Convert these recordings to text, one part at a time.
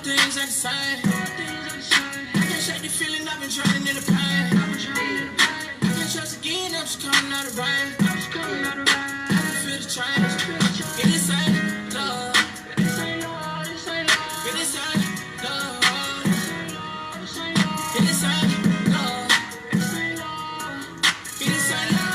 Things at the side. I can't shake the feeling I've been drowning in the pain. I can't trust again, I'm just coming out of rain. I can feel the change. Get inside, love. Get inside, love. Get inside, love. Get inside, love.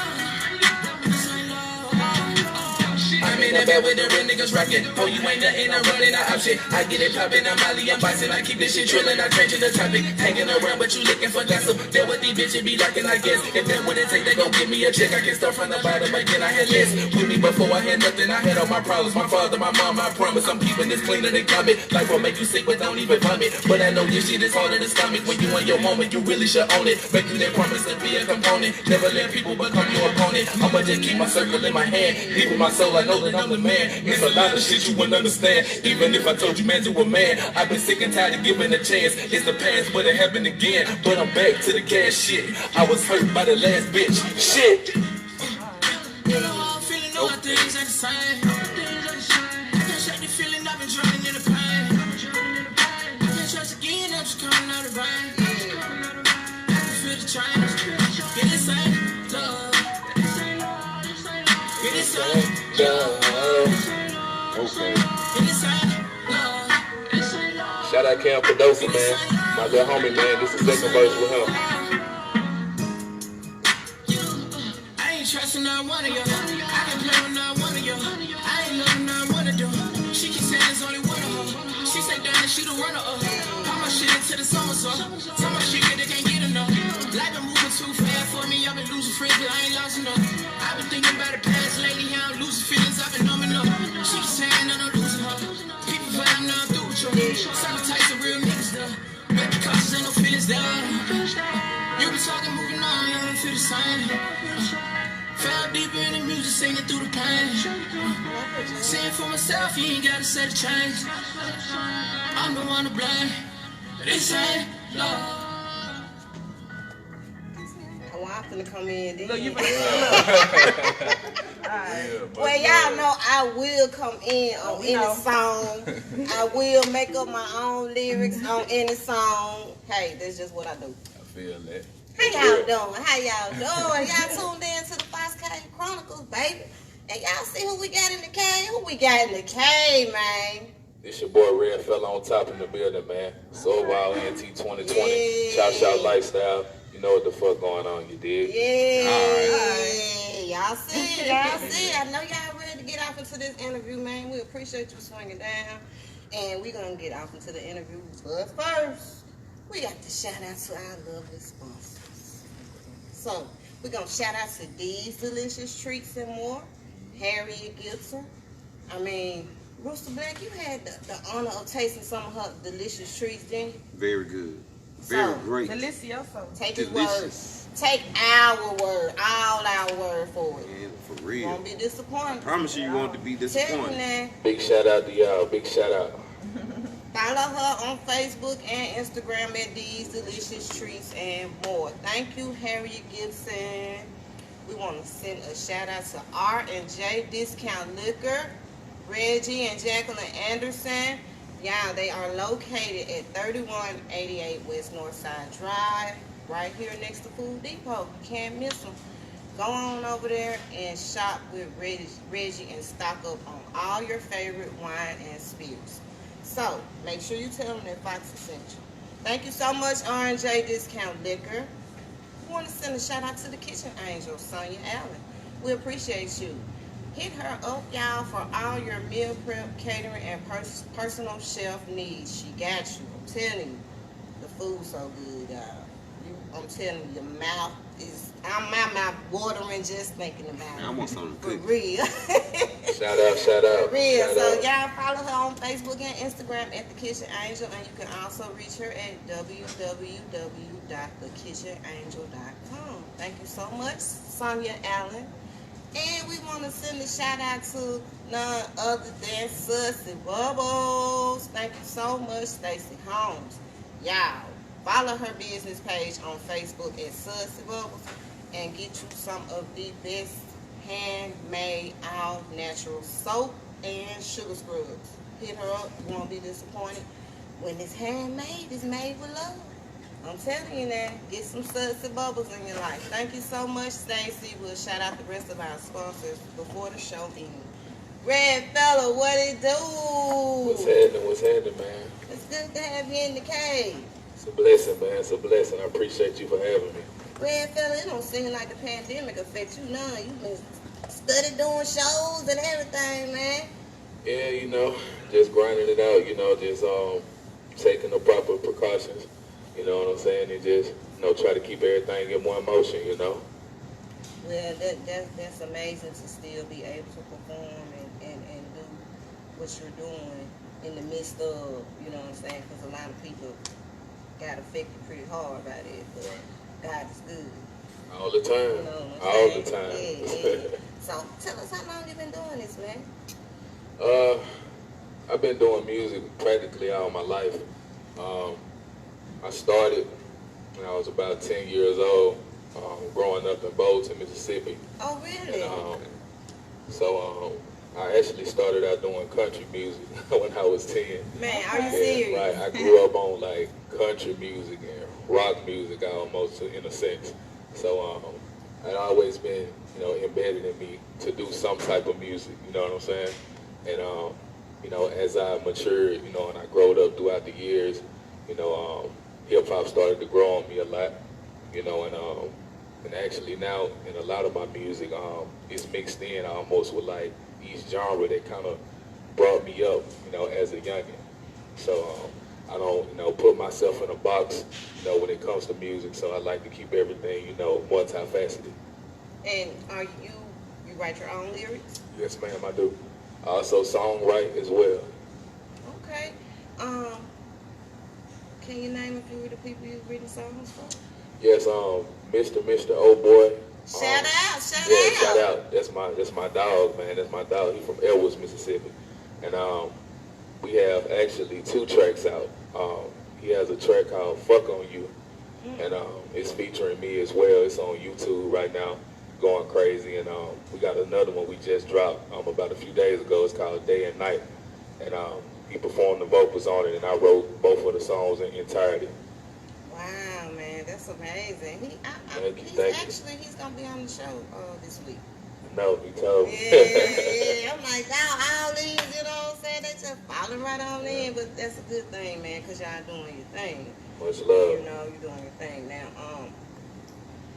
I'm in the bed with the real niggas rockin'. Oh, you ain't nothing, I'm running out of shit. I get it poppin', I'm Molly, I'm boxing. I keep this shit trillin', I change the topic. Hanging around, but you looking for gossip. That what these bitches be locking, I guess. If that what it take, they gon' give me a check. I can start from the bottom again. I had less with me before I had nothing. I had all my problems. My father, my mom, I promise. I'm keeping this cleaner than comment. Life will make you sick, but don't even vomit. But I know this shit is harder to stomach. When you in your moment, you really should own it. Make you that promise to be a component. Never let people become your opponent. I'ma just keep my circle in my hand. Deep in my soul, I know that I'm the man. It's a lot of shit you wouldn't understand. Even if I told you, man, you a man. I've been sick and tired of giving a chance. It's the past, but it happened again. But I'm back to the cash shit. I was hurt by the last bitch. Shit. You know how I'm feeling, all things ain't the same. I can't shake the feeling, I've been drowning in the pain. I can't trust again, I'm just coming out of rain. I can feel the change. Get inside, love. Get inside, love. Okay. Shout out Cam Pedosi, man. My little homie, man. This is the second verse with him. I ain't trusting not one of you. I ain't playing with not one of you. I ain't loving not one of them. She keep saying there's only one of her. She say damn, she the runner up. Pop my shit into the summer, so my shit they can't get enough. Life been moving too fast for me. I've been losing friends, but I ain't lost enough. I've been thinking about the past lately. How I'm losing feelings. I've been numbing up. She keep saying that I'm losing her. People vibe now I'm through with you. Some types of real niggas though. Baby cautious, ain't no feelings there. You be talking, moving on, you don't feel the same. Fell deeper in the music, singing through the pain. Saying for myself, you ain't gotta say the change. I'm the one to blame. This ain't love. I'm finna come in. Look, you Well, y'all know I will come in on any song. I will make up my own lyrics on any song. Hey, that's just what I do. I feel that. How y'all doing? How y'all doing? Y'all tuned in to the Fox Cave Chronicles, baby. And y'all see who we got in the cave? Who we got in the cave, man? It's your boy RedFella on top in the building, man. S.O.A NT 2020. Shout lifestyle. You know what the fuck going on, you dig? Yeah. Alright. Y'all see. I know y'all ready to get off into this interview, man. We appreciate you swinging down. And we're going to get off into the interview. But first, we got to shout out to our lovely sponsors. So, we're going to shout out to These Delicious Treats and More. Harriet Gibson. I mean, Rooster Black, you had the honor of tasting some of her delicious treats, didn't you? Very good. Very great. Delicioso. Take his word. Take our word. All our word for it. Yeah, for real. You won't be disappointed. I promise you won't be disappointed. Big shout out to y'all. Big shout out. Follow her on Facebook and Instagram at These Delicious Treats and More. Thank you, Harriet Gibson. We want to send a shout out to R&J Discount Liquor, Reggie and Jacqueline Anderson. Yeah, they are located at 3188 West Northside Drive, right here next to Food Depot. You can't miss them. Go on over there and shop with Reggie and stock up on all your favorite wine and spirits. So, make sure you tell them that Fox sent you. Thank you so much, R&J Discount Liquor. We want to send a shout out to the Kitchen Angel, Sonia Allen. We appreciate you. Hit her up, y'all, for all your meal prep, catering, and personal chef needs. She got you. I'm telling you, the food's so good, y'all. I'm telling you, your mouth is, my mouth watering just thinking about it. I want something for good. real. Shout out. For real. So y'all follow her on Facebook and Instagram at The Kitchen Angel, and you can also reach her at www.thekitchenangel.com. Thank you so much, Sonia Allen. And we want to send a shout out to none other than Sussy Bubbles. Thank you so much, Stacey Holmes. Y'all, follow her business page on Facebook at Sussy Bubbles and get you some of the best handmade, all natural soap and sugar scrubs. Hit her up, you won't be disappointed. When it's handmade, it's made with love. I'm telling you now, get some suds and bubbles in your life. Thank you so much, Stacy. We'll shout out the rest of our sponsors before the show ends. RedFella, what it do? What's happening, man? It's good to have you in the cave. It's a blessing, man. It's a blessing. I appreciate you for having me. RedFella, it don't seem like the pandemic affect you none. You've been studying doing shows and everything, man. Yeah, just grinding it out, just taking the proper precautions, you know what I'm saying, and just, try to keep everything in one motion, Well, that's amazing to still be able to perform and do what you're doing in the midst of, you know what I'm saying, because a lot of people got affected pretty hard by it, but God is good. All the time. You know what I'm All saying? the time. Yeah. So, tell us how long you been doing this, man? I've been doing music practically all my life. I started when I was about 10 years old, growing up in Bolton, Mississippi. Oh, really? And, I actually started out doing country music when I was 10. Man, are you serious? Right. I grew up on like country music and rock music almost in a sense. So it always been, embedded in me to do some type of music, you know what I'm saying? And, as I matured, and I growed up throughout the years, hip hop started to grow on me a lot, and actually now in a lot of my music, it's mixed in almost with like each genre that kind of brought me up, as a youngin'. So I don't, put myself in a box, when it comes to music. So I like to keep everything, multifaceted. And are you write your own lyrics? Yes, ma'am, I do. I also songwrite as well. Okay. Can you name a few of the people you've written songs for? Yes, Mr. Oh Boy. Shout out. Shout out. That's my dog, man. That's my dog. He's from Elwood, Mississippi. And we have actually 2 tracks out. He has a track called Fuck On You. And it's featuring me as well. It's on YouTube right now, going crazy. And we got another one we just dropped about a few days ago. It's called Day and Night. And he performed the vocals on it, and I wrote both of the songs in entirety. Wow, man, that's amazing. He's gonna be on the show this week. No, he told me. Yeah. I'm like, all these, you know what I'm saying? They just falling right on in, but that's a good thing, man, because y'all doing your thing. Much love. You're doing your thing now.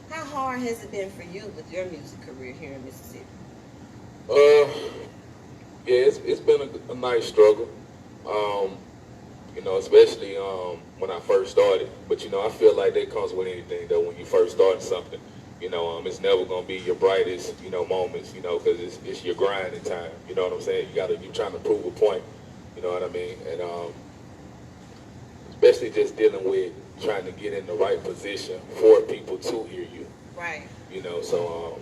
How hard has it been for you with your music career here in Mississippi? Yeah, it's been a nice struggle. Especially when I first started. But I feel like that comes with anything though. When you first start something, it's never gonna be your brightest, moments, because it's your grinding time. You know what I'm saying? You're trying to prove a point. You know what I mean? And especially just dealing with trying to get in the right position for people to hear you. Right. So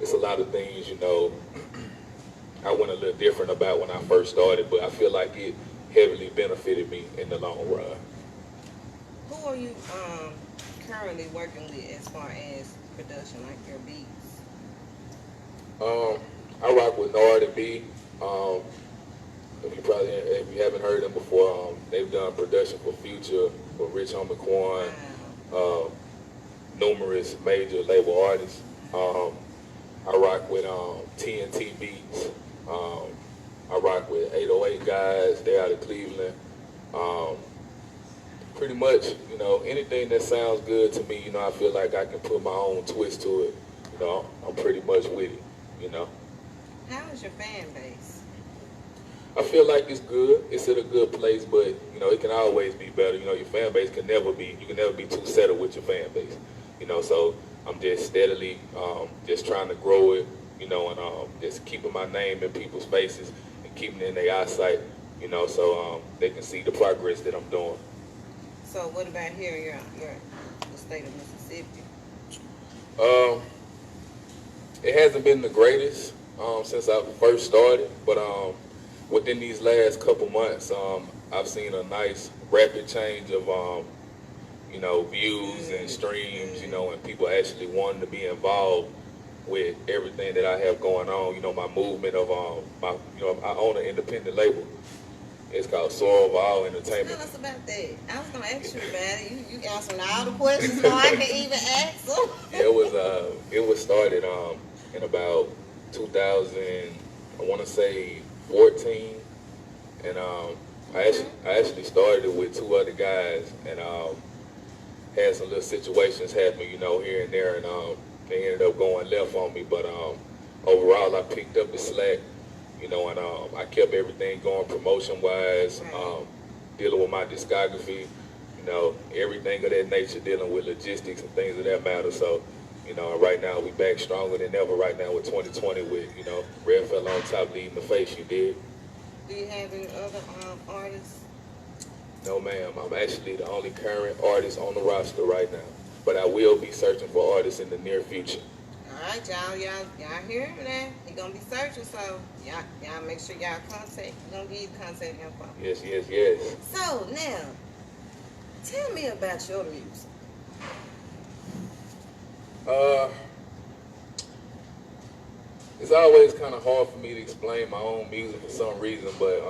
it's a lot of things, I went a little different about when I first started, but I feel like it heavily benefited me in the long run. Who are you currently working with as far as production, like your beats? I rock with Nard B. If you haven't heard them before, they've done production for Future, for Rich Homie Quan, numerous major label artists. I rock with TNT Beats. I rock with 808 guys. They're out of Cleveland. Pretty much, anything that sounds good to me, I feel like I can put my own twist to it. I'm pretty much with it, How is your fan base? I feel like it's good. It's at a good place, but, it can always be better. Your fan base you can never be too settled with your fan base. So I'm just steadily just trying to grow it, and just keeping my name in people's faces and keeping it in their eyesight, so they can see the progress that I'm doing. So what about here in the state of Mississippi? It hasn't been the greatest since I first started, but within these last couple months, I've seen a nice rapid change of views and streams, and people actually wanting to be involved, with everything that I have going on. You know, my movement of I own an independent label. It's called S.O.A Entertainment. Tell us about that. I was gonna ask you about it. You answering all the questions so I can even ask them. It was started in about 2000, I want to say 14, and I actually started it with two other guys, and had some little situations happen, you know, here and there, and they ended up going left on me. But overall, I picked up the slack, you know, and I kept everything going promotion-wise, dealing with my discography, you know, everything of that nature, dealing with logistics and things of that matter. So, you know, right now we back stronger than ever right now with 2020 with, you know, RedFella on top leading the face, you did. Do you have any other artists? No, ma'am. I'm actually the only current artist on the roster right now. But I will be searching for artists in the near future. All right, y'all hear that? He gonna be searching, so y'all make sure y'all contact. He gonna give you contact info. Yes. So now, tell me about your music. It's always kind of hard for me to explain my own music for some reason, but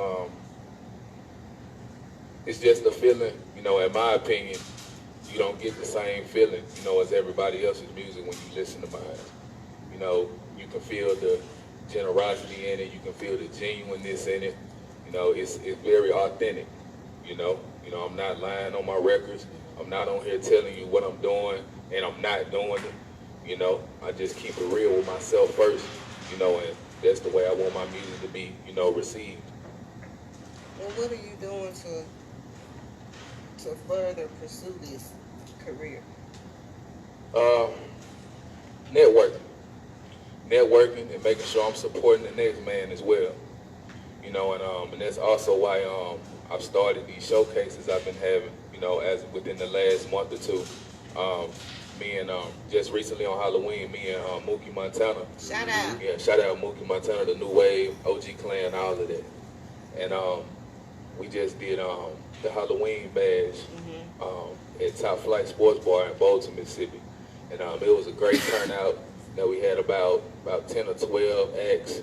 it's just a feeling, you know, in my opinion, you don't get the same feeling, you know, as everybody else's music when you listen to mine. You know, you can feel the generosity in it, you can feel the genuineness in it. You know, it's very authentic, you know. You know, I'm not lying on my records. I'm not on here telling you what I'm doing and I'm not doing it. You know, I just keep it real with myself first, you know, and that's the way I want my music to be, you know, received. Well, what are you doing to further pursue this career? Networking and making sure I'm supporting the next man as well. You know, and that's also why I've started these showcases I've been having, you know, as within the last month or two. Me and just recently on Halloween, me and Mookie Montana. Shout out. Yeah, shout out Mookie Montana, the New Wave, OG Clan, all of that. And we just did the Halloween bash at Top Flight Sports Bar in Bolton, Mississippi. And it was a great turnout. That we had about 10 or 12 acts.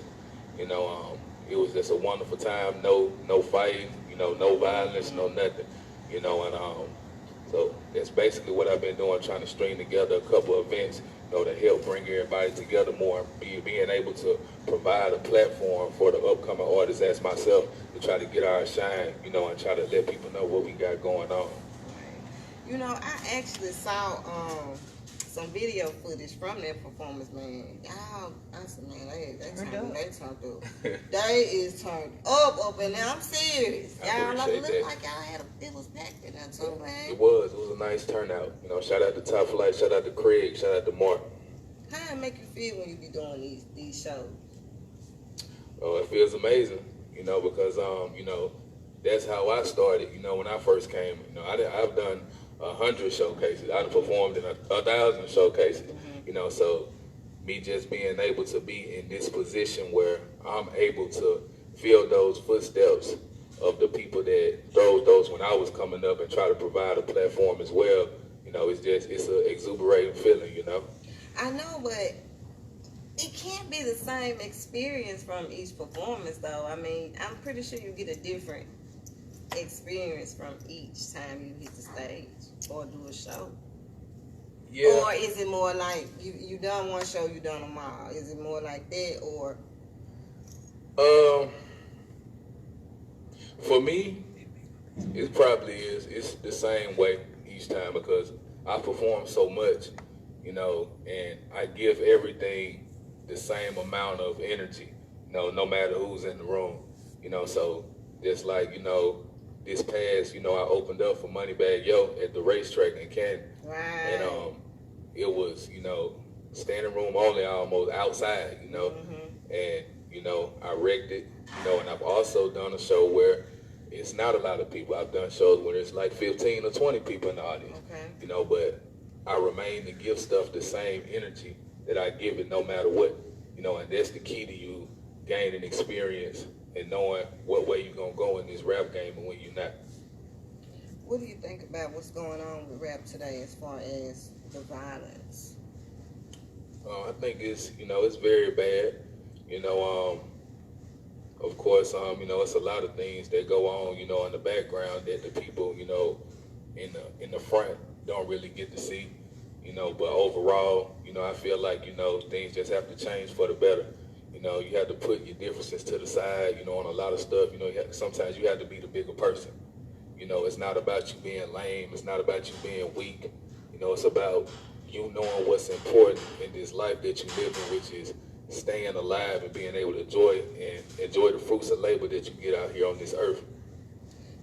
You know, it was just a wonderful time. No fighting, you know, no violence, no nothing. You know, and so that's basically what I've been doing, trying to string together a couple of events, you know, to help bring everybody together more, being able to provide a platform for the upcoming artists as myself to try to get our shine, you know, and try to let people know what we got going on. You know, I actually saw some video footage from that performance, man. Y'all, I said, man, they turned up. They is turned up, and now I'm serious. Y'all look like y'all had it was packed in there too, man. It was a nice turnout. You know, shout out to Top Flight, shout out to Craig, shout out to Mark. How it make you feel when you be doing these shows? Oh, it feels amazing, you know, because you know, that's how I started. You know, when I first came, you know, I've done 100 showcases. I've performed in 1,000 showcases. You know, so me just being able to be in this position where I'm able to feel those footsteps of the people that drove those when I was coming up and try to provide a platform as well. You know, it's an exuberating feeling, you know. I know, but it can't be the same experience from each performance, though. I mean, I'm pretty sure you get a different experience from each time you hit the stage or do a show. Yeah. Or is it more like you done one show, you done them all? Is it more like that, or? For me, it probably is. It's the same way each time because I perform so much, you know, and I give everything the same amount of energy, you know, no matter who's in the room, you know. So just like, you know, this past, you know, I opened up for Moneybag Yo at the racetrack in Canton. Right. And it was, you know, standing room only, almost outside, you know. And, you know, I wrecked it, you know, and I've also done a show where it's not a lot of people. I've done shows where it's like 15 or 20 people in the audience, you know, but I remain to give stuff the same energy that I give it no matter what, you know, and that's the key to you gaining experience and knowing what way you're going to go in this rap game and when you're not. What do you think about what's going on with rap today as far as the violence? I think it's very bad. You know, of course, it's a lot of things that go on, in the background that the people, in the front don't really get to see. But overall, I feel like, things just have to change for the better. You have to put your differences to the side, on a lot of stuff. Sometimes you have to be the bigger person. It's not about you being lame. It's not about you being weak. It's about you knowing what's important in this life that you live in, which is staying alive and being able to enjoy the fruits of labor that you get out here on this earth.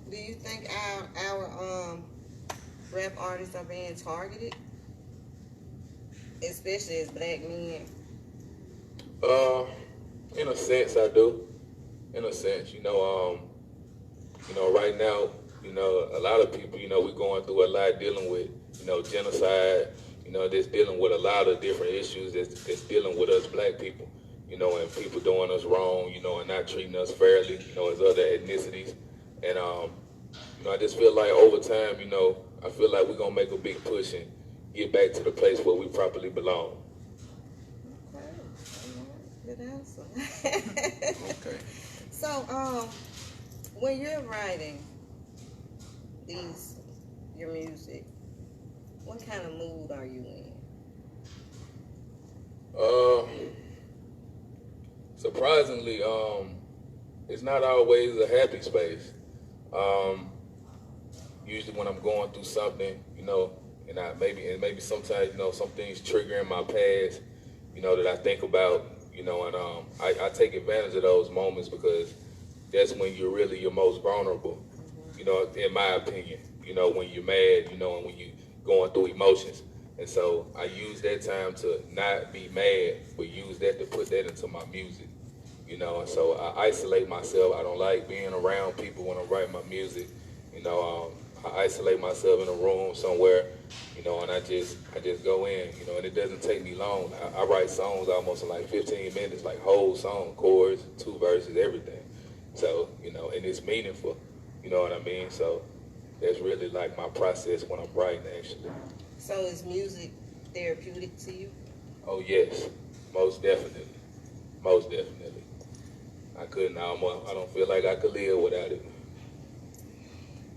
Do you think our rap artists are being targeted, especially as black men? In a sense, I do. In a sense, right now, a lot of people, we're going through a lot dealing with, genocide, just dealing with a lot of different issues that's dealing with us black people, and people doing us wrong, and not treating us fairly, as other ethnicities. And, I just feel like over time, I feel like we're going to make a big push and get back to the place where we properly belong. Okay. Good answer. Okay. So, when you're writing your music, what kind of mood are you in? Surprisingly, it's not always a happy space. Usually when I'm going through something, and maybe sometimes, some things trigger in my past, that I think about, and I take advantage of those moments because that's when you're really your most vulnerable, in my opinion, when you're mad, and when you're going through emotions. And so I use that time to not be mad, but use that to put that into my music, and so I isolate myself. I don't like being around people when I'm writing my music, I isolate myself in a room somewhere, and I just go in, and it doesn't take me long. I write songs almost in like 15 minutes, like whole song, chords, 2 verses, everything. So, and it's meaningful, you know what I mean? So that's really like my process when I'm writing, actually. So is music therapeutic to you? Oh, yes, most definitely. Most definitely. I don't feel like I could live without it.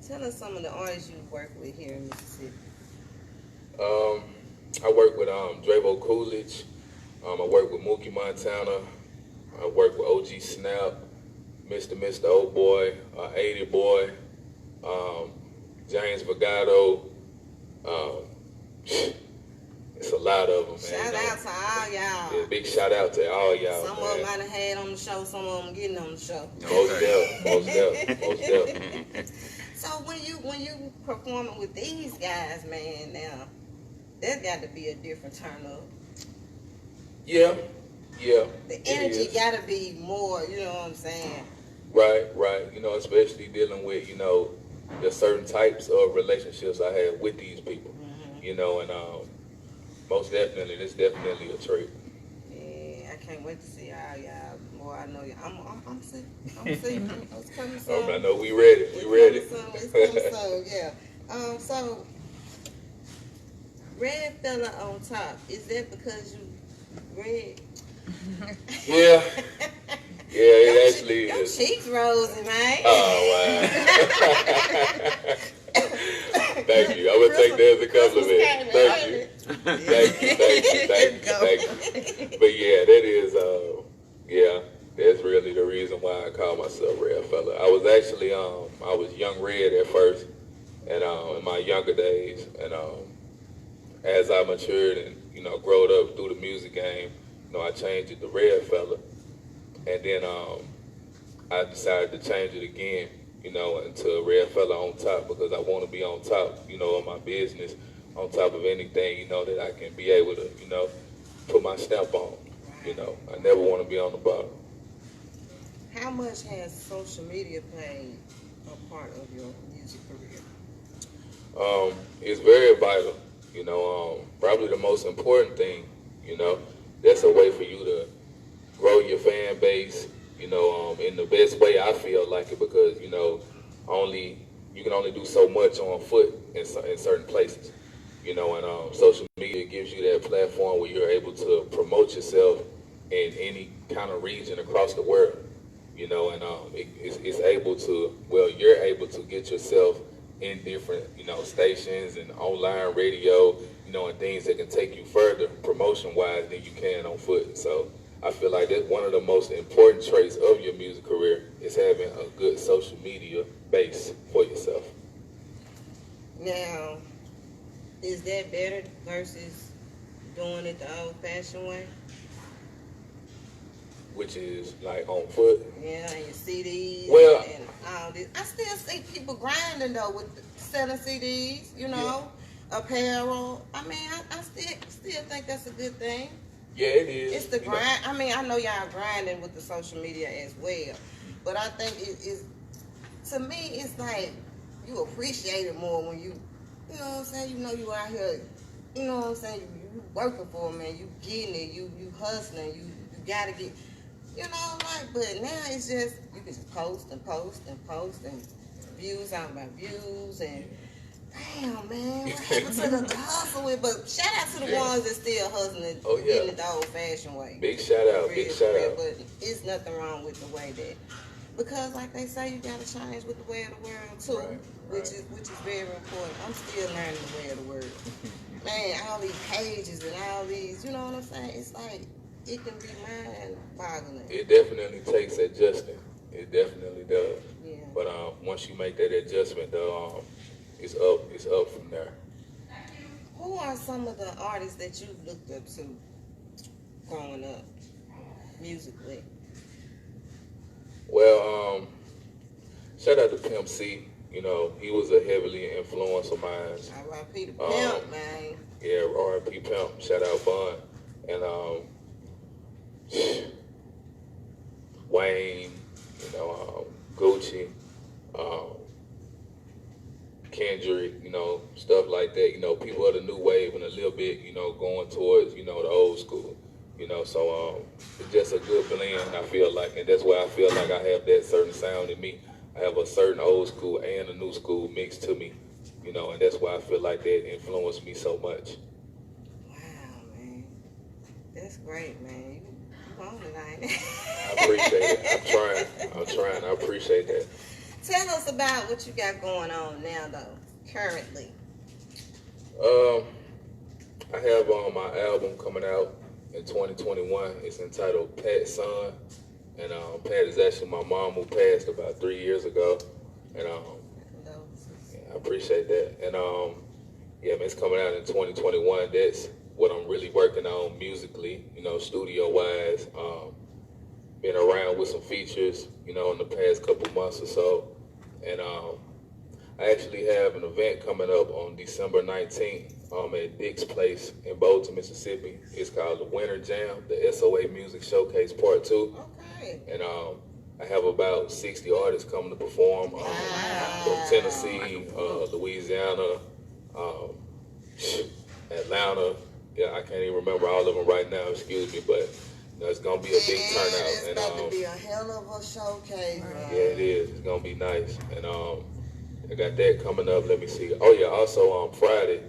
Tell us some of the artists you've worked with here in Mississippi. I work with Dravo Coolidge. I work with Mookie Montana. I work with OG Snap, Mr. Old Boy, 80 Boy, James Vagato. It's a lot of them, man. Shout out to all y'all. Yeah, big shout out to all y'all. Some of them might have had on the show, some of them getting on the show. Most definitely. So when you performing with these guys, man, now there's got to be a different turn up. Yeah. The energy got to be more. You know what I'm saying? Right. Especially dealing with the certain types of relationships I have with these people. And most definitely, it's definitely a trait. Yeah, I can't wait to see all y'all. Boy, I know you. I'm sick. It's coming soon. I know we ready. It's coming soon. Yeah. So RedFella on top. Is that because you red? Yeah. Yeah, it actually your is. Cheeks rosy, man. Oh, wow. Thank you. I would take that as a compliment. Thank you. But yeah, that is, that's really the reason why I call myself RedFella. I was actually, I was Young Red at first, and in my younger days, and as I matured and growed up through the music game, I changed it to RedFella, and then I decided to change it again, into RedFella on top, because I want to be on top, of my business, on top of anything, that I can be able to, put my stamp on. I never want to be on the bottom. How much has social media played a part of your music career? It's very vital, probably the most important thing, that's a way for you to grow your fan base, in the best way I feel like it, because, you can only do so much on foot in certain places. You know, and social media gives you that platform where you're able to promote yourself in any kind of region across the world. You know, and it's able to, well, you're able to get yourself in different, you know, stations and online radio, you know, and things that can take you further promotion-wise than you can on foot. So I feel like that's one of the most important traits of your music career is having a good social media base for yourself. Now, is that better versus doing it the old-fashioned way? Which is like on foot. Yeah, and your CDs Well, and all this. I still see people grinding though with selling CDs, you know, apparel. I mean, I still think that's a good thing. Yeah, it is. It's the grind. I mean, I know y'all grinding with the social media as well, but I think it is. To me, it's like you appreciate it more when you know what I'm saying. You know you out here. You know what I'm saying. You working for it, man. You getting it. You hustling. You gotta get. You know, like, but now it's just, you can just post and post and post and views out about views and, damn, man, what happened to the hustle with, but shout out to the ones that still hustling, getting it the old-fashioned way. Big shout out, big shout out. But it's nothing wrong with the way that, because like they say, you gotta change with the way of the world too, which is very important. I'm still learning the way of the world. Man, all these pages and all these, you know what I'm saying? It's like, it can be mind-boggling. It definitely takes adjusting. It definitely does. Yeah. But once you make that adjustment, though, it's up. It's up from there. Who are some of the artists that you looked up to growing up, musically? Well, shout out to Pimp C. You know, he was a heavily influence of mine. R.I.P. to Pimp, man. Yeah, R.I.P. Pimp. Shout out Bun. And Wayne, you know, Gucci, Kendrick, you know, stuff like that. You know, people of the new wave and a little bit, you know, going towards, you know, the old school. You know, so it's just a good blend, I feel like, and that's why I feel like I have that certain sound in me. I have a certain old school and a new school mixed to me, you know, and that's why I feel like that influenced me so much. Wow, man. That's great, man. You on it, ain't it? I appreciate it. I'm trying. I appreciate that. Tell us about what you got going on now, though, currently. I have my album coming out in 2021. It's entitled Pat's Son. And Pat is actually my mom who passed about 3 years ago. And I appreciate that. And yeah, man, it's coming out in 2021. That's what I'm really working on musically, you know, studio-wise. Been around with some features, you know, in the past couple months or so. And I actually have an event coming up on December 19th at Dick's Place in Bolton, Mississippi. It's called the Winter Jam, the S.O.A. Music Showcase Part 2. Okay. And I have about 60 artists coming to perform from Tennessee, Louisiana, Atlanta. Yeah, I can't even remember all of them right now, excuse me, but you know, it's going to be a big turnout. It's about to be a hell of a showcase, man. Yeah, it is. It's going to be nice. And I got that coming up. Let me see. Oh, yeah, also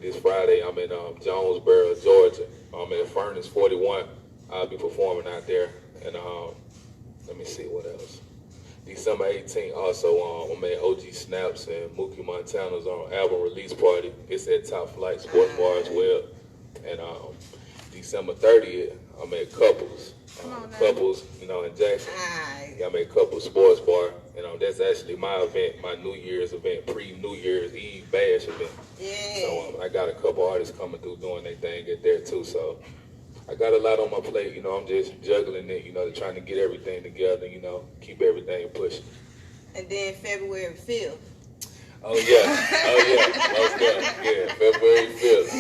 this Friday, I'm in Jonesboro, Georgia. I'm at Furnace 41. I'll be performing out there. And let me see what else. December 18th, also I'm at OG Snaps and Mookie Montana's album release party. It's at Top Flight Sports Bar as well. And December 30th, I'm at Couples. Couples, you know, in Jackson. Yeah, I'm at Couples Sports Bar. You know, that's actually my event, my New Year's event, pre-New Year's Eve bash event. Yeah. So I got a couple artists coming through doing their thing at there too. So I got a lot on my plate, you know, I'm just juggling it, you know, trying to get everything together, you know, keep everything pushing. And then February 5th. Oh yeah, most definitely, yeah, February 5th.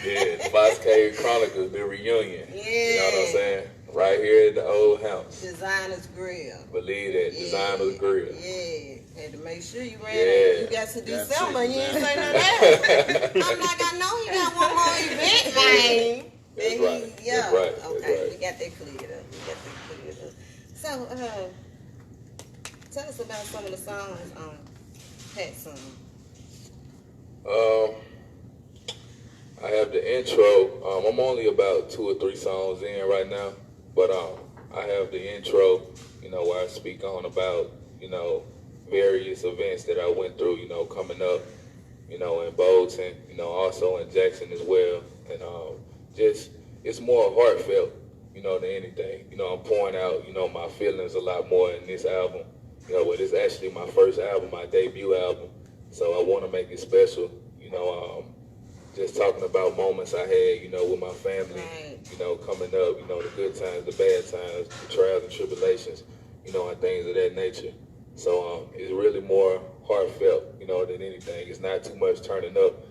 Yeah, the Fox Cave Chronicles, the reunion. Yeah. You know what I'm saying? Right here at the old house. Designer's Grill. Believe that, Designer's Grill. Yeah, had to make sure you ran Yeah. it. You got to December, you ain't say nothing else. I'm like, I know he got one more event, man. That's right. Yeah. That's right. Okay, That's right. we got that cleared up. So, tell us about some of the songs on Pat's Son. I have the intro. I'm only about 2 or 3 songs in right now, but I have the intro, where I speak on about, various events that I went through, coming up, in Bolton, also in Jackson as well, and just it's more heartfelt, than anything. I'm pouring out, my feelings a lot more in this album. But it's actually my first album, my debut album, so I want to make it special. Just talking about moments I had, with my family, coming up, the good times, the bad times, the trials and tribulations, and things of that nature. So it's really more heartfelt, than anything. It's not too much turning up,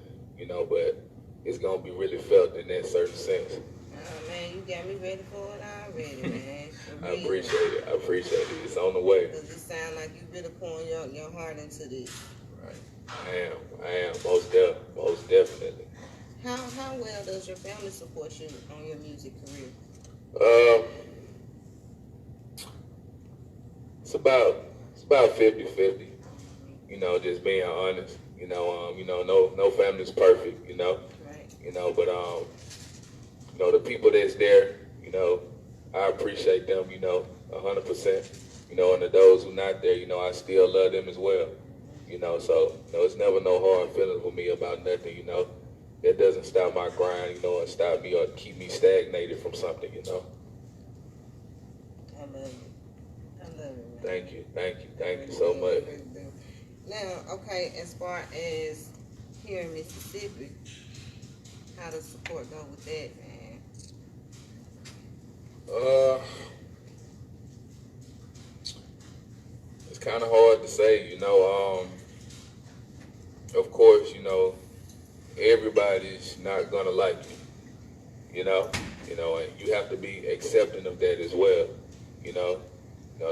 but it's gonna be really felt in that certain sense. Oh man, you got me ready for it already, man. I appreciate it. It's on the way. Does it sound like you really pouring your heart into this? Right. I am. Most definitely. How well does your family support you on your music career? It's about 50-50. Just being honest. No family's perfect. Right. But the people that's there, I appreciate them. 100%. And those who not there, I still love them as well. So it's never no hard feelings with me about nothing. That doesn't stop my grind, or stop me or keep me stagnated from something. I love it. Man. Thank you so much. Now, okay, as far as here in Mississippi, how does support go with that, man? It's kind of hard to say, of course, everybody's not gonna like you, and you have to be accepting of that as well,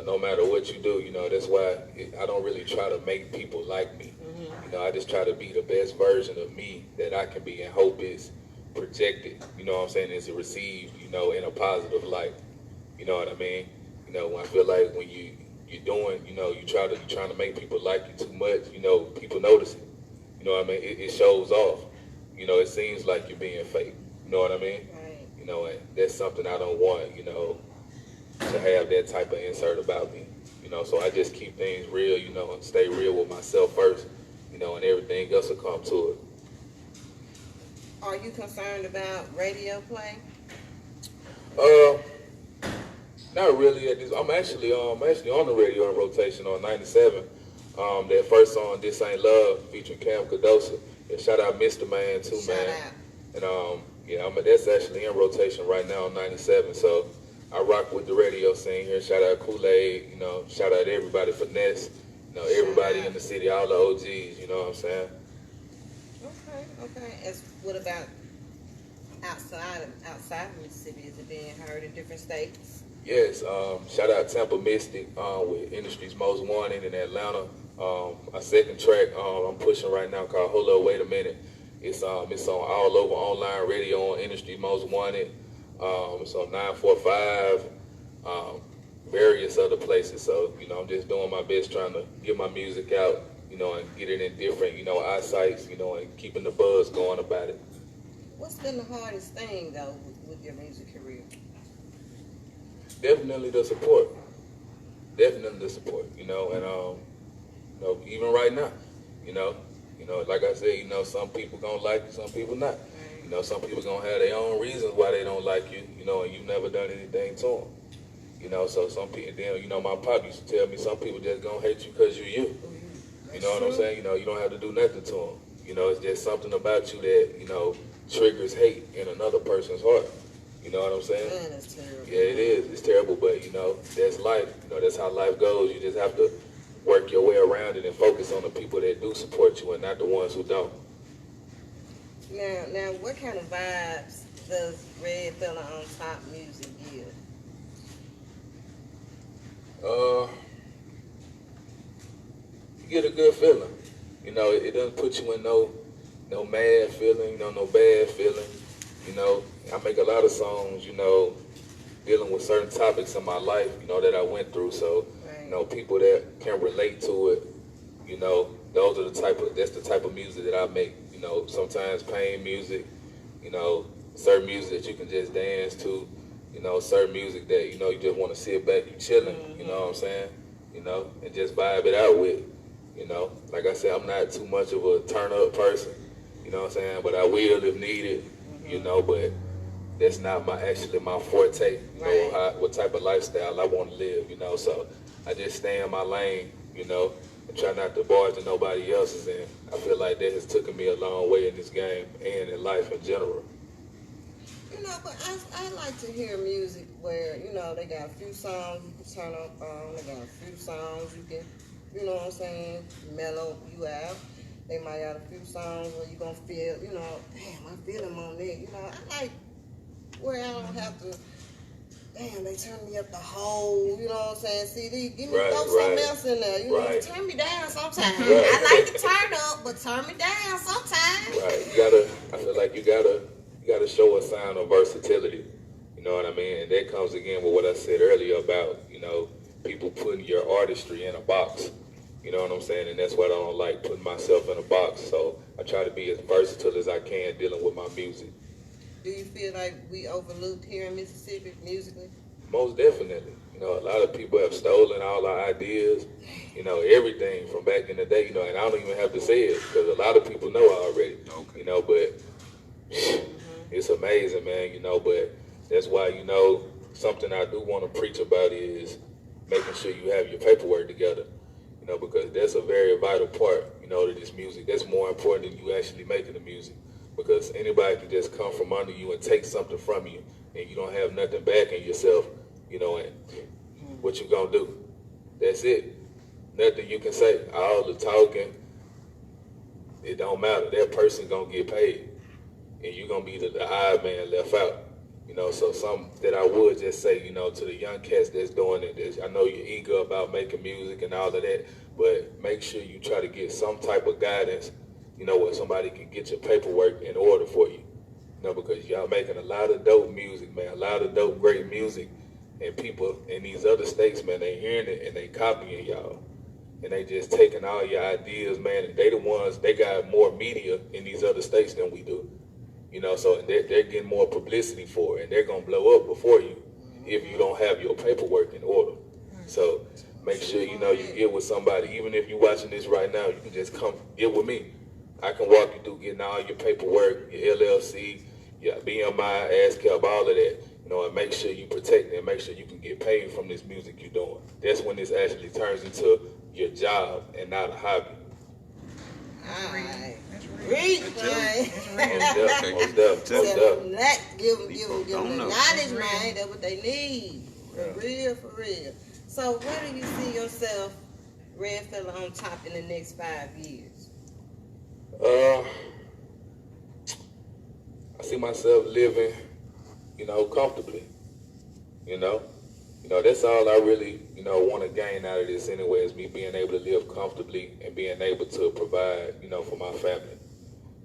no matter what you do, that's why I don't really try to make people like me. I just try to be the best version of me that I can be, and hope is projected, is received, in a positive light, you know what I mean? When I feel like when you're doing, you're trying to make people like you too much, people notice it, it shows off, it seems like you're being fake, you know what I mean? Right. And that's something I don't want, to have that type of insert about me, so I just keep things real, and stay real with myself first, and everything else will come to it. Are you concerned about radio play? Not really. I'm actually on the radio in rotation on 97. That first song, "This Ain't Love," featuring Cam Cadosa. And shout out Mr. Man too, Shout man. out. And that's actually in rotation right now on 97. So I rock with the radio scene here. Shout out Kool-Aid. Shout out everybody, Finesse. Everybody in the city, all the OGs. You know what I'm saying? Okay. What about outside of Mississippi? Is it being heard in different states? Yes. Shout out Tampa Mystic with Industry's Most Wanted in Atlanta. My second track I'm pushing right now called "Hold Up, Wait a Minute." It's on all over online radio on Industry's Most Wanted. It's on 945, various other places. So I'm just doing my best trying to get my music out, and get it in different eyesights, and keeping the buzz going about it. What's been the hardest thing though with your music career? Definitely the support. And even right now, like I said, some people gonna like you, some people not. Right. Some people gonna have their own reasons why they don't like you, and you've never done anything to them. So some people, then, my pop used to tell me some people just gonna hate you because you're you. You know what I'm saying? You don't have to do nothing to them. It's just something about you that, triggers hate in another person's heart. You know what I'm saying? Man, that's terrible. Yeah, it is. It's terrible, but, that's life. That's how life goes. You just have to work your way around it and focus on the people that do support you and not the ones who don't. Now, what kind of vibes does RedFella on Top music give? You get a good feeling. It doesn't put you in no mad feeling, no bad feeling. I make a lot of songs, dealing with certain topics in my life, that I went through. So, Right. People that can relate to it, that's the type of music that I make. Sometimes pain music, you know, certain music that you can just dance to, you know, certain music that, you know, you just want to sit back, you chilling, you know what I'm saying? You know, and just vibe it out with, you know. Like I said, I'm not too much of a turn up person, you know what I'm saying? But I will if needed, you know, but that's not my forte, you know, what type of lifestyle I want to live, you know. So I just stay in my lane, you know, and try not to barge in nobody else's. And I feel like that has taken me a long way in this game and in life in general. You know, but I like to hear music where, you know, they got a few songs you can turn up on. They got a few songs you can, you know what I'm saying, mellow you out. They might got a few songs where you're going to feel, you know, damn, I feel them on there. You know, I like where I don't have to, damn, they turn me up the whole, you know what I'm saying, CD. Give me something else in there. You know, turn me down sometimes. I like to turn up, but turn me down sometimes. Right. I feel like you gotta show a sign of versatility. You know what I mean? And that comes again with what I said earlier about, you know, people putting your artistry in a box. You know what I'm saying? And that's why I don't like putting myself in a box. So I try to be as versatile as I can dealing with my music. Do you feel like we overlooked here in Mississippi musically? Most definitely. You know, a lot of people have stolen all our ideas, you know, everything from back in the day, you know, and I don't even have to say it because a lot of people know already, you know, but it's amazing, man, you know, but that's why, you know, something I do want to preach about is making sure you have your paperwork together, you know, because that's a very vital part, you know, to this music. That's more important than you actually making the music. Because anybody can just come from under you and take something from you, and you don't have nothing back in yourself, you know, and what you gonna do? That's it. Nothing you can say. All the talking, it don't matter. That person gonna get paid, and you gonna be the odd man left out, you know. So something that I would just say, you know, to the young cats that's doing it, I know you're eager about making music and all of that, but make sure you try to get some type of guidance, you know, where somebody can get your paperwork in order for you. You know, because y'all making a lot of dope music, man, a lot of dope, great music. And people in these other states, man, they hearing it and they copying y'all. And they just taking all your ideas, man, and they the ones, they got more media in these other states than we do. You know, so they're getting more publicity for it, and they're going to blow up before you if you don't have your paperwork in order. So make sure, you know, you get with somebody. Even if you're watching this right now, you can just come get with me. I can walk you through getting all your paperwork, your LLC, your BMI, ASCAP, all of that. You know, and make sure you protect it and make sure you can get paid from this music you're doing. That's when this actually turns into your job and not a hobby. Alright. Read, man. Most definitely. Give them the knowledge, man. That's what they need. For real. So where do you see yourself, RedFella, on top in the next 5 years? I see myself living, you know, comfortably. You know, that's all I really, you know, want to gain out of this anyway, is me being able to live comfortably and being able to provide, you know, for my family.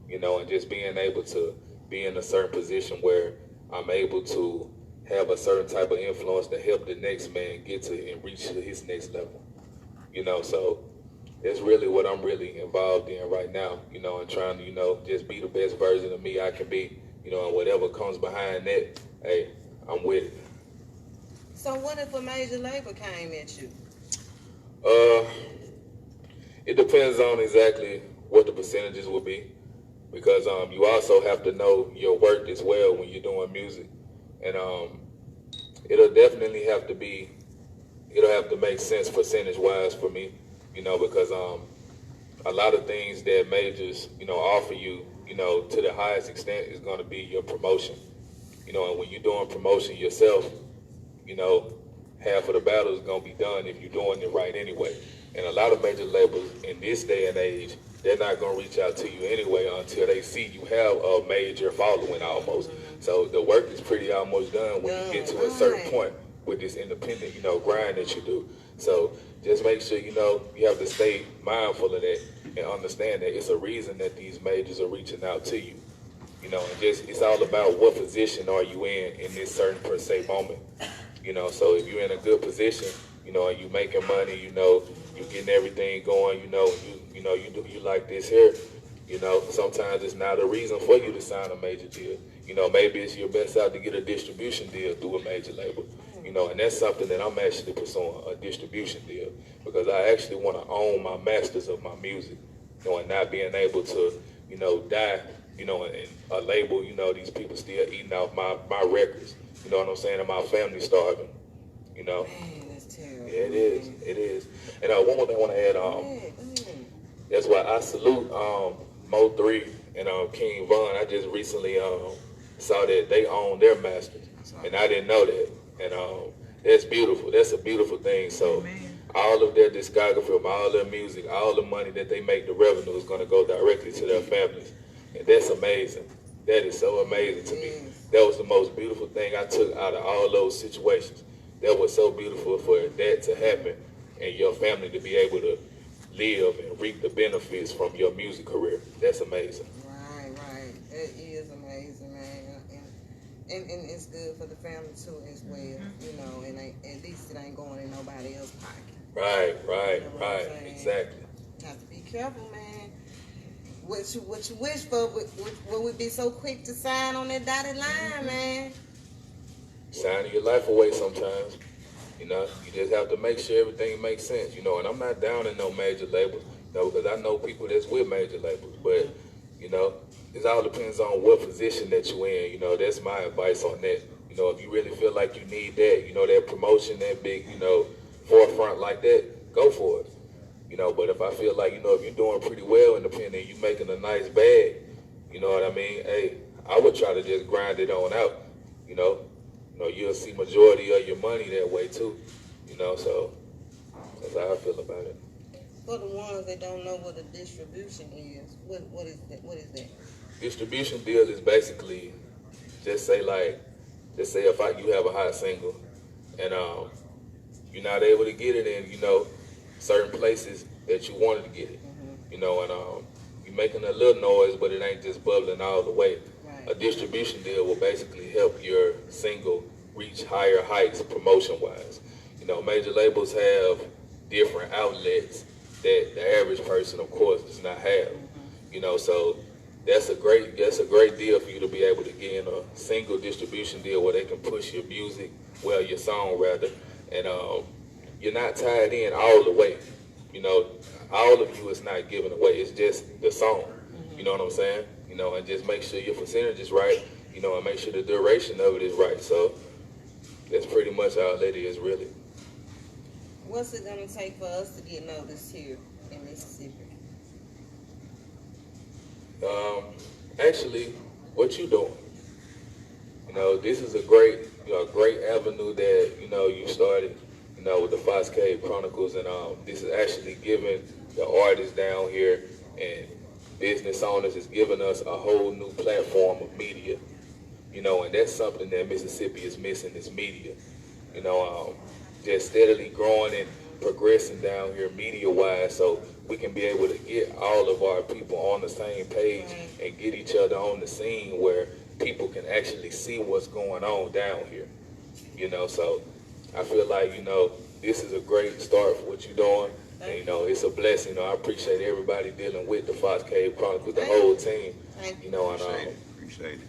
You know, and just being able to be in a certain position where I'm able to have a certain type of influence to help the next man get to and reach his next level. You know, so that's really what I'm really involved in right now, you know, and trying to, you know, just be the best version of me I can be, you know, and whatever comes behind that, hey, I'm with it. So what if a major label came at you? It depends on exactly what the percentages will be, because you also have to know your worth as well when you're doing music, and it'll definitely have to be, it'll have to make sense percentage-wise for me, you know, because a lot of things that majors, you know, offer you, you know, to the highest extent is going to be your promotion, you know, and when you're doing promotion yourself, you know, half of the battle is going to be done if you're doing it right anyway. And a lot of major labels in this day and age, they're not going to reach out to you anyway until they see you have a major following almost. So the work is pretty almost done when you get to a certain point with this independent, you know, grind that you do. So just make sure, you know, you have to stay mindful of that and understand that it's a reason that these majors are reaching out to you. You know, and just, it's all about what position are you in this certain per se moment. You know, so if you're in a good position, you know, and you making money, you know, you getting everything going, you know, you like this here, You know, sometimes it's not a reason for you to sign a major deal. You know, maybe it's your best out to get a distribution deal through a major label. You know, and that's something that I'm actually pursuing, a distribution deal, because I actually want to own my masters of my music. You know, and not being able to, you know, die, you know, and a label, you know, these people still eating off my records. You know what I'm saying? And my family starving. You know. Man, that's terrible. Yeah, it is. It is. And one more thing I want to add. That's why I salute Mo3 and King Von. I just recently saw that they own their masters, and I didn't know that. And that's beautiful. That's a beautiful thing. So all of their discography, from all their music, all the money that they make, the revenue is going to go directly to their families, and that's amazing. That is so amazing to me. That was the most beautiful thing I took out of all those situations. That was so beautiful for that to happen, and your family to be able to live and reap the benefits from your music career. That's amazing. Right. That is amazing, man. And it's good for the family too as well, you know, and at least it ain't going in nobody else's pocket. Right. You know what I'm saying? Exactly. Have to be careful, man. What you wish for, would we be so quick to sign on that dotted line, man? Signing your life away sometimes. You know, you just have to make sure everything makes sense, you know, and I'm not down in no major labels, you know, because I know people that's with major labels, but, you know, it all depends on what position that you're in, you know, that's my advice on that. You know, if you really feel like you need that, you know, that promotion, that big, you know, forefront like that, go for it. You know, but if I feel like, you know, if you're doing pretty well independent, you making a nice bag, you know what I mean? Hey, I would try to just grind it on out, you know. You know, you'll see majority of your money that way too, you know, so that's how I feel about it. For the ones that don't know what a distribution is, what is that? Distribution deal is basically, just say if you have a hot single and you're not able to get it in, you know, certain places that you wanted to get it, you know, and you're making a little noise, but it ain't just bubbling all the way. A distribution deal will basically help your single reach higher heights promotion-wise. You know, major labels have different outlets that the average person, of course, does not have. You know, so that's a great deal for you to be able to get in a single distribution deal where they can push your music, well, your song rather, and you're not tied in all the way. You know, all of you is not given away. It's just the song. You know what I'm saying? You know, and just make sure your percentage is right, you know, and make sure the duration of it is right. So that's pretty much all that is, really. What's it going to take for us to get noticed here in Mississippi? Actually, what you doing? You know, this is a great avenue that, you know, you started, you know, with the Fox Cave Chronicles, and this is actually giving the artists down here and business owners is giving us a whole new platform of media, you know, and that's something that Mississippi is missing, is media. You know, just steadily growing and progressing down here media-wise, so we can be able to get all of our people on the same page and get each other on the scene where people can actually see what's going on down here. You know, so I feel like, you know, this is a great start for what you're doing. And, you know, it's a blessing. You know, I appreciate everybody dealing with the Fox Cave Chronicles, the whole team. You know, and appreciate it.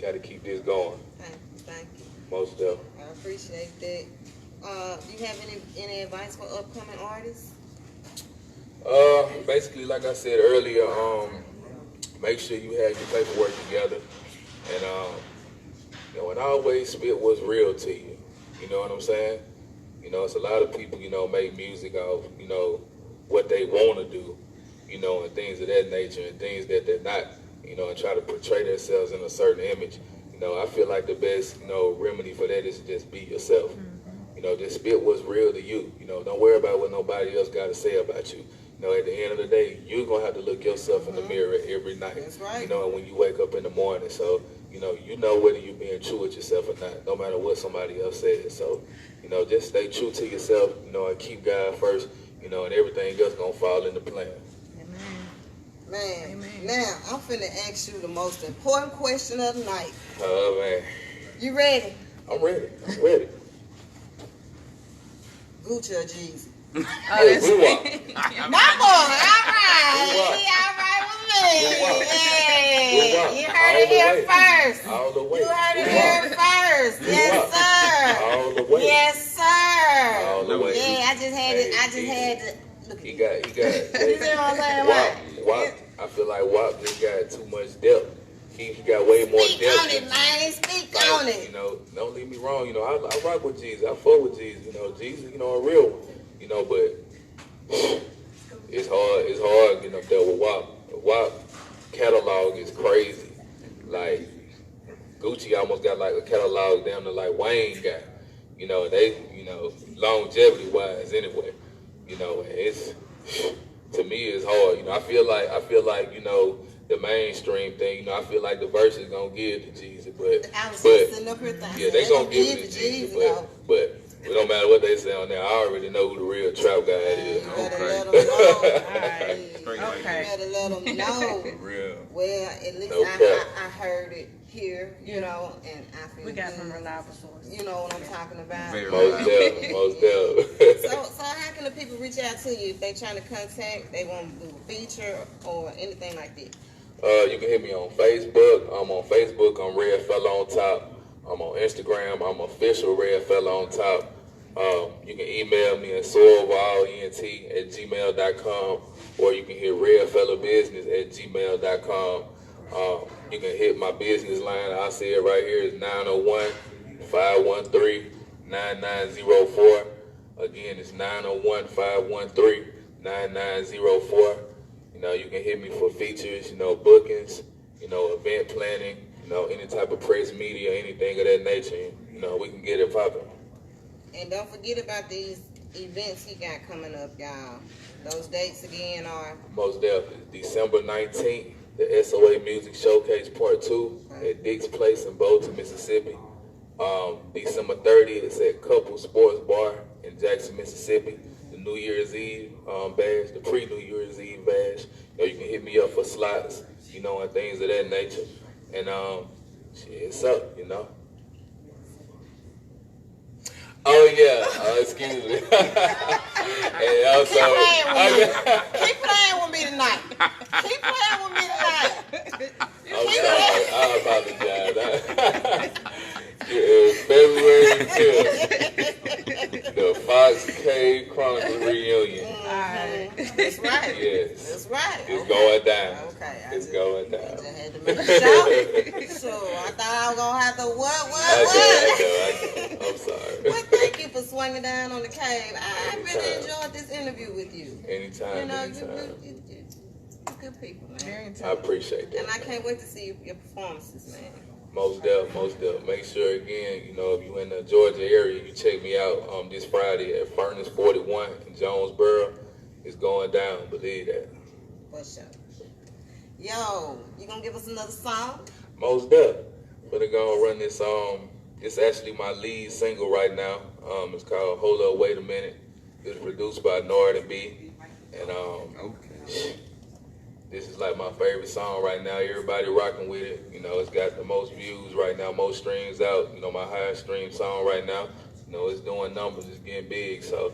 Got to keep this going. Thank you. Most definitely. I appreciate that. Do you have any advice for upcoming artists? Basically, like I said earlier, make sure you have your paperwork together, and you know, and always spit what's real to you. You know what I'm saying? You know, it's a lot of people, you know, make music off, you know, what they want to do, you know, and things of that nature, and things that they're not, you know, and try to portray themselves in a certain image. You know, I feel like the best, you know, remedy for that is to just be yourself. You know, just spit what's real to you. You know, don't worry about what nobody else got to say about you. You know, at the end of the day, you're going to have to look yourself in the mirror every night. That's right. You know, when you wake up in the morning. So, you know whether you're being true with yourself or not, no matter what somebody else says. So, you know, just stay true to yourself, you know, and keep God first, you know, and everything else going to fall into plan. Man, Amen. Now, I'm finna ask you the most important question of the night. Oh, man. You ready? I'm ready. Gucci or Jeezy? Oh, that's Who My boy, all right. Hey, you heard it here first. All the way. You heard it here first. Yes, sir. All the way. Yes, sir. All the way. Yeah, I just had to. Look at He got. You see what I'm saying? WAP. I feel like WAP just got too much depth. He got way more Speak depth. on it, man. Speak on it. You know, don't leave me wrong. You know, I rock with Jesus. I fuck with Jesus. You know, Jesus, you know, a real one. You know, but it's hard getting up there with WAP. The WAP catalog is crazy. Like, Gucci almost got like a catalog down to like Wayne got. You know, longevity wise anyway. You know, it's, to me it's hard. You know, I feel like, you know, the mainstream thing, you know, I feel like the verse is gonna give to Jesus, but yeah, they gonna give it to Jesus, but it don't matter what they say on there. I already know who the real trap guy is. You better let them know. Real. Well, at least I heard it here, you know, and I feel we got some reliable sources. You know what I'm talking about. Most definitely. So how can the people reach out to you if they trying to contact, they want to do a feature or anything like that? You can hit me on Facebook. I'm on Facebook. I'm RedFella on top. I'm on Instagram. I'm official RedFella on top. You can email me at SOAA@gmail.com, or you can hit RedFellaBusiness@gmail.com. You can hit my business line. I see it right here. It's 901-513-9904. Again, it's 901-513-9904. You know, you can hit me for features, you know, bookings, you know, event planning, you know, any type of press media, anything of that nature. You know, we can get it popping. And don't forget about these events he got coming up, y'all. Those dates again are? Most definitely. December 19th, the S.O.A. Music Showcase Part 2 at Dick's Place in Bolton, Mississippi. December 30th, it's at Couple Sports Bar in Jackson, Mississippi. The New Year's Eve bash, the pre-New Year's Eve bash. You know, you can hit me up for slots, you know, and things of that nature. And it's up, you know. Oh yeah, excuse me. And also, keep playing with me tonight. Keep playing with me tonight. I'm sorry, I apologize. February 5th, the Fox Cave Chronicles reunion. That's right. Yes. That's right. It's going down. Okay. It's going down. I just had to make a shout. So I thought I was going to have to what? I know. I'm sorry. Well, thank you for swinging down on the cave. I really enjoyed this interview with you. Anytime. You know, anytime. you're good people, man. I appreciate that. And I can't wait to see your performances, man. Most definitely. Make sure, again, you know, if you're in the Georgia area, you check me out this Friday at Furnace 41 in Jonesboro. It's going down, believe that. For sure. Yo, you gonna give us another song? Most definitely. Gonna go and run this it's actually my lead single right now. It's called Hold Up, Wait a Minute. It's produced by Nord and B. And this is like my favorite song right now. Everybody rocking with it. You know, it's got the most views right now, most streams out. You know, my highest stream song right now. You know, it's doing numbers, it's getting big. So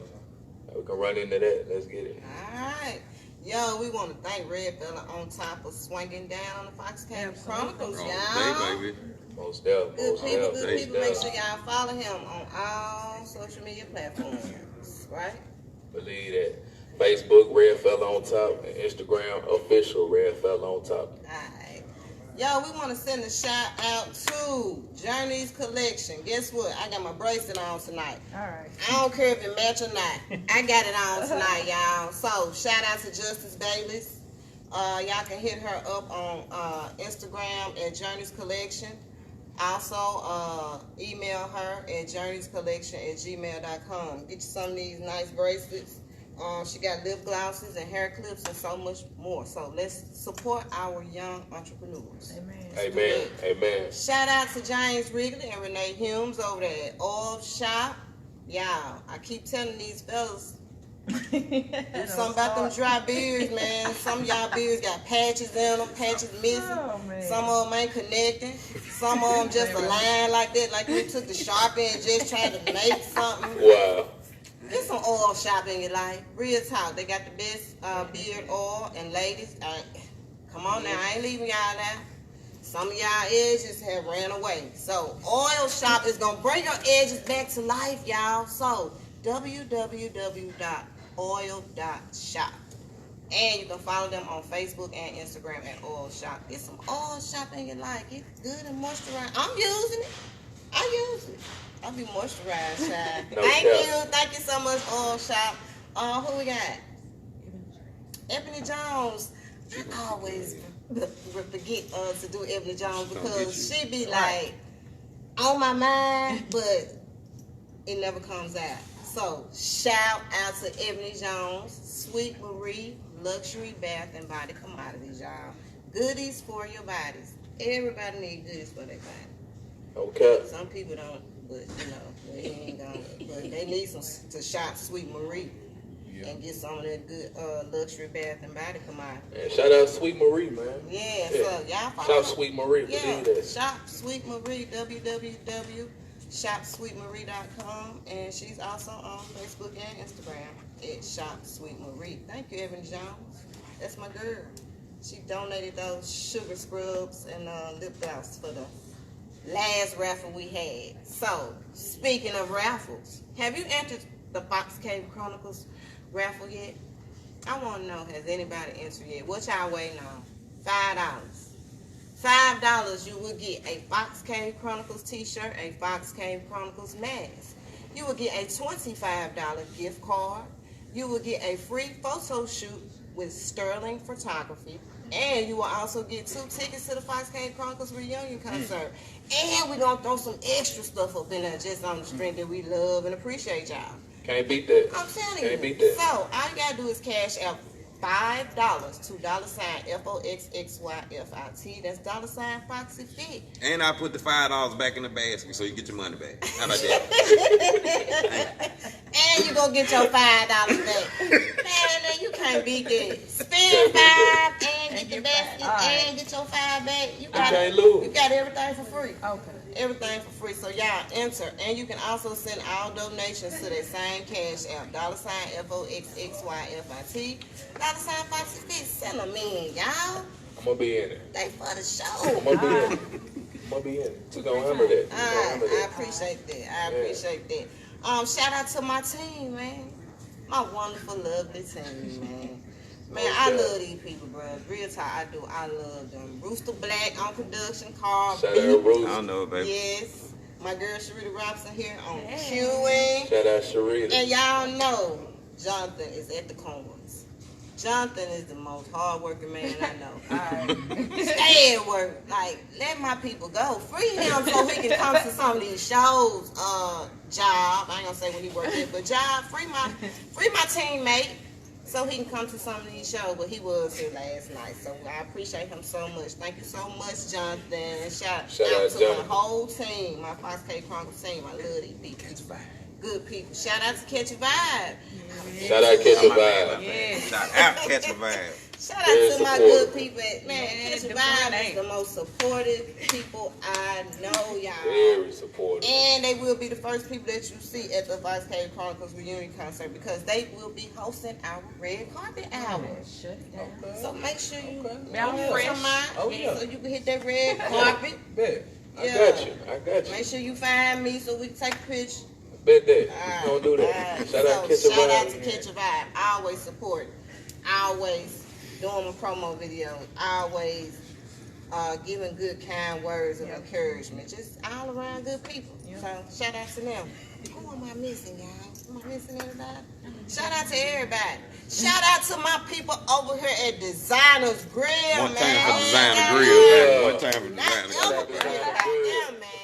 we can run into that. Let's get it. All right. Yo, we want to thank RedFella on top of swinging down on the Fox Cave Chronicles, y'all. Baby. Most definitely. Good people. Make sure y'all follow him on all social media platforms, right? Believe that. Facebook, RedFella on top, and Instagram, official RedFella on top. Alright. Yo, we want to send a shout out to Journey's Collection. Guess what? I got my bracelet on tonight. Alright. I don't care if it match or not. I got it on tonight, y'all. So, shout out to Justice Bayless. Y'all can hit her up on Instagram at Journey's Collection. Also, email her at journeyscollection@gmail.com. Get you some of these nice bracelets. She got lip glosses and hair clips and so much more. So let's support our young entrepreneurs. Amen. Shout out to James Wrigley and Renee Humes over there at Oil Shop. Y'all, I keep telling these fellas, do something about them dry beards, man. Some of y'all beards got patches in them, patches missing. Oh, Some of them ain't connecting. Some of them just a line like that, like you took the Sharpie and just tried to make something. Wow. Get some oil shop in your life. Real talk. They got the best beard oil. And ladies, Come on now, I ain't leaving y'all now. Some of y'all edges have ran away. So Oil Shop is gonna bring your edges back to life, y'all. So www.oil.shop. And you can follow them on Facebook and Instagram at Oil Shop. Get some oil shop in your life. Get good and moisturized. I'm using it. I use it. I'll be moisturized, child. Thank you so much, Oil Shop. Who we got? Ebony Jones. I always forget to do Ebony Jones because she be like on my mind, but it never comes out. So shout out to Ebony Jones, Sweet Marie, Luxury Bath and Body Commodities, y'all. Goodies for your bodies. Everybody need goodies for their body. Okay. Some people don't, but they ain't gonna. But they need to shop Sweet Marie and get some of that good luxury bath and body commodity. And shout out Sweet Marie, man. Yeah. So y'all follow. Shop Sweet Marie. Yeah. Shop Sweet Marie. www.shopsweetmarie.com, and she's also on Facebook and Instagram at Shop Sweet Marie. Thank you, Evan Jones. That's my girl. She donated those sugar scrubs and lip gloss for the last raffle we had. So, speaking of raffles, have you entered the Fox Cave Chronicles raffle yet? I want to know, has anybody entered yet? What y'all waiting on? $5. $5, you will get a Fox Cave Chronicles t-shirt, a Fox Cave Chronicles mask. You will get a $25 gift card. You will get a free photo shoot with Sterling Photography. And you will also get 2 tickets to the Fox Cave Chronicles reunion concert. And we're going to throw some extra stuff up in there just on the strength that we love and appreciate y'all. Can't beat that. I'm telling Can't you. beat that. So, all you got to do is cash out $5 to $FOXXYFIT. That's $Foxy Fit. And I put the $5 back in the basket so you get your money back. How about that? And you gonna get your $5 back. Man, you can't beat that. Spend $5 and get the basket and get your $5 back. You got everything for free. Okay. Everything for free. So y'all enter. And you can also send all donations to that same cash app. $FOXXYFIT. $Foxy Fit. Send them in, y'all. I'm gonna be in it. They for the show. I'm gonna be in it. We're gonna hammer that. I appreciate that. I appreciate that. Shout out to my team, man. My wonderful, lovely team, man. Man, I love these people, bro. Real talk, I do. I love them. Rooster Black on production, Carl Shout B. out Rooster. I don't know, baby. Yes. My girl Sharita Robinson here on queuing. Shout out Sharita. And y'all know Jonathan is at the corners. Jonathan is the most hard-working man I know. Stay at work. Like, let my people go. Free him so he can come to some of these shows. Job. I ain't gonna say when he worked there, but Job. Free my teammate so he can come to some of these shows. But he was here last night, so I appreciate him so much. Thank you so much, Jonathan. Shout out to Jonathan. my whole team, my Fox K Chronicles team. I love these people. Good people. Shout out to Catch a Vibe. Shout out Catch a Vibe. Shout out Catch a Vibe. Shout out to my good people. Man, Catch a Vibe is the most supportive people I know, y'all. Very supportive. And they will be the first people that you see at the Fox Cave Chronicles reunion concert because they will be hosting our red carpet hour. So make sure you so you can hit that red carpet. I got you. Make sure you find me so we can take a picture. Bet that. We're gonna do that. Shout out to Catch a Vibe. I always support. Always doing my promo videos. Always giving good, kind words of encouragement. Just all around good people. So shout out to them. Who am I missing, y'all? Am I missing anybody? Shout out to everybody. Shout out to my people over here at Designer's Grill, One man. time for Designer Grill, man. One time for Designer Grill.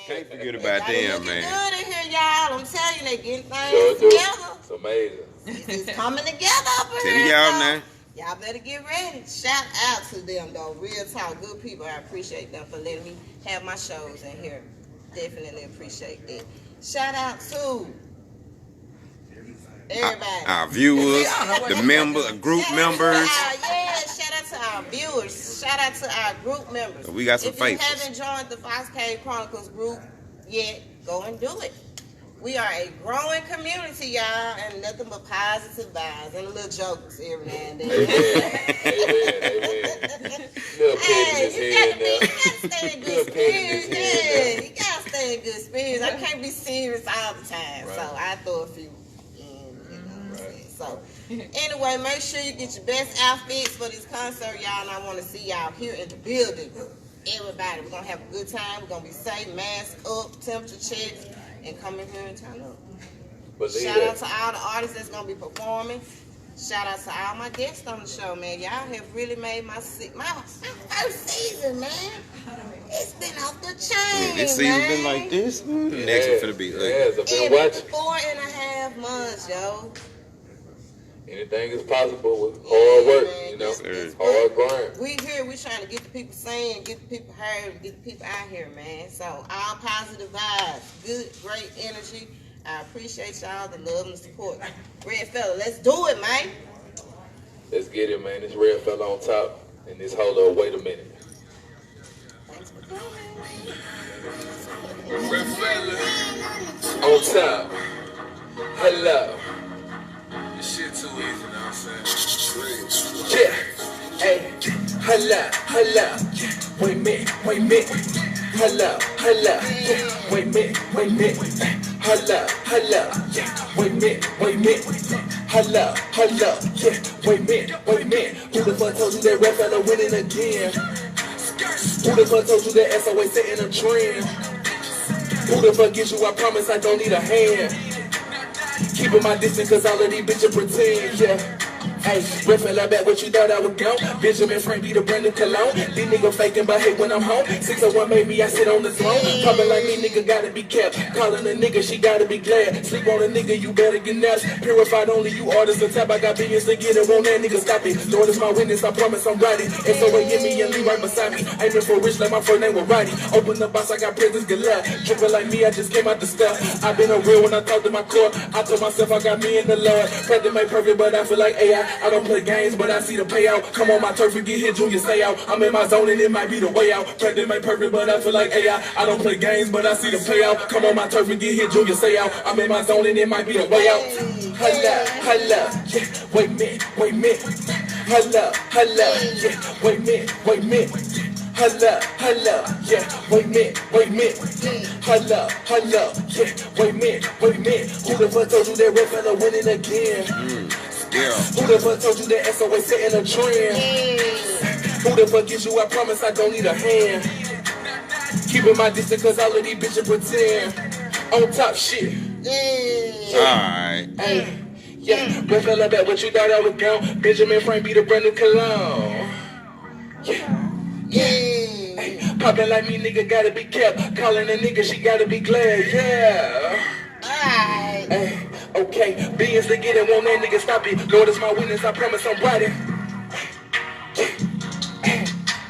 Can't forget about them, man. Good in here, y'all. I'm telling you, they getting things Sure together. It's amazing. It's coming together up in Tell here. y'all So now. y'all better get ready. Shout out to them, though. Real talk, good people. I appreciate them for letting me have my shows in here. Definitely appreciate that. Shout out to everybody. Our viewers, the members, group members. Shout out to our viewers. Shout out to our group members. We got some If you faithfuls. haven't joined the Fox Cave Chronicles group yet, go and do it. We are a growing community, y'all, and nothing but positive vibes and a little jokes every now and then. Amen. Little Hey, you gotta stay in good spirits. Yeah, You gotta stay in good spirits. I can't be serious all the time, Right. so I throw a few in, you know what I'm saying? So, anyway, make sure you get your best outfits for this concert, y'all, and I want to see y'all here in the building. Everybody, we're gonna have a good time. We're gonna be safe, mask up, temperature checks, and come in here and turn up. Shout out to all the artists that's gonna be performing. Shout out to all my guests on the show, man. Y'all have really made my first season, man. It's been off the chain, This season been like this. Next one finna be ugly. Yes, I've been watching. 4.5 months, yo. Anything is possible with hard work, man, you know. this- Hard grind. We here, we trying to get the people saying, get the people heard, get the people out here, man. So all positive vibes, good, great energy. I appreciate y'all, the love and the support. RedFella, let's do it, man. Let's get it, man. This RedFella on top, and this hold up. Wait a minute. Thanks for coming. RedFella on top. Hello. This shit too easy, you know what I'm saying? Yeah. Hey. Hello. Wait a minute. Hello. Yeah. Wait a minute. Hello. Yeah. Wait a minute. Hello. Yeah. Wait a minute. Who the fuck told you that RedFella winning again? Who the fuck told you that S.O.A setting a trend? Who the fuck gives you? I promise I don't need a hand. Keeping my distance cause all of these bitches pretend, yeah. Hey, RedFella back what you thought I would go. Benjamin Frank be the brand new cologne. These niggas faking but hate when I'm home. 601 made me, I sit on the throne. Poppin' like me, nigga gotta be kept. Calling a nigga, she gotta be glad. Sleep on a nigga, you better get nuts. Purified only, you artists on tap. I got billions to get it, won't that nigga stop it. Lord is my witness, I promise I'm riding. S.O.A in me and Lee right beside me. Aiming for rich like my first name was Roddy. Open the box, I got presents galore. Drippin' like me, I just came out the stuff. I been a real when I talk to my core. I told myself I got me in the Lord. Practice make perfect, but I feel like AI. I don't play games, but I see the payout. Come on my turf and get hit, Junior, stay out. I'm in my zone and it might be the way out. Practice make perfect, but I feel like AI. I don't play games, but I see the payout. Come on my turf and get hit, Junior, stay out. I'm in my zone and it might be the way out. Hello, yeah, wait a minute. Hello, yeah, wait a minute. Hello, yeah, wait a minute. Hello, yeah, wait a minute. Who the fuck told you that RedFella winning again? Yeah. Who the fuck told you that S.O.A setting a trend? Who the fuck gives you? I promise I don't need a hand. Keeping my distance cause all of these bitches pretend. On top shit. Alright. Hey, yeah, RedFella back what you thought I would go. Benjamin Frank be the brand new cologne. Yeah. Poppin' like me, nigga gotta be kept. Calling a nigga, she gotta be glad. Yeah. Alright. Hey, okay, billions to get it, won't that nigga stop it. Lord is my witness, I promise I'm riding.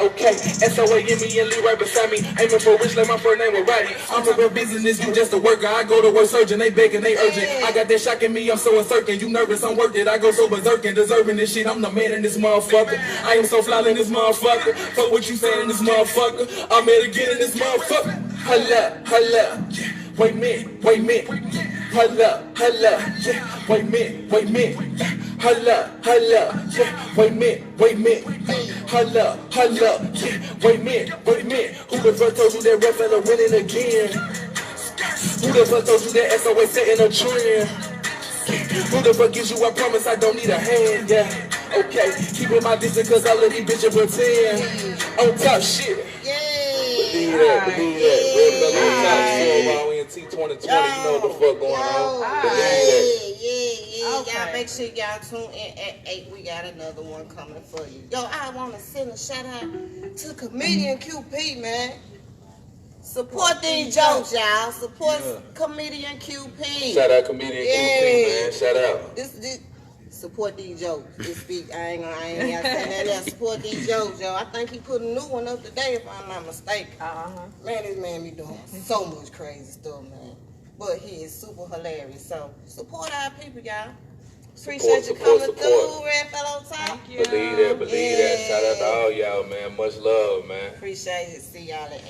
Okay, S.O.A in me and Lee right beside me. Aiming for rich like my first name was Roddy. I'm a real business, you just a worker. I go to work surgeon, they begging, they urgent. I got that shock in me, I'm so uncertain. You nervous, I'm worth it. I go so berserking, deserving this shit. I'm the man in this motherfucker. I am so fly in this motherfucker. Fuck what you saying in this motherfucker. I'm here to get in this motherfucker. Hello, wait a minute. Hello, yeah, wait a minute. Hello, yeah, wait a minute. Hello, yeah, wait a minute. Who the fuck told you that RedFella winning again? Who the fuck told you that S.O.A setting a trend? Who the fuck gives you? I promise I don't need a hand, yeah. Okay, keeping my distance cause all of these bitches pretend. On top shit. Believe that. RedFella on top, so we in T2020, you know what the fuck going on. Believe Yeah. Y'all make sure y'all tune in at 8. We got another one coming for you. Yo, I want to send a shout out to comedian QP, man. Support these jokes, y'all. Support comedian QP. Shout out comedian QP, man. Shout out. This support these jokes. I ain't gotta say that else. Support these jokes, yo. I think he put a new one up today, if I'm not mistaken. Man, this man be doing so much crazy stuff, man. But he is super hilarious. So support our people, y'all. Appreciate you coming through, RedFella on top. Believe that. Shout out to all y'all, man. Much love, man. Appreciate it. See y'all at 8.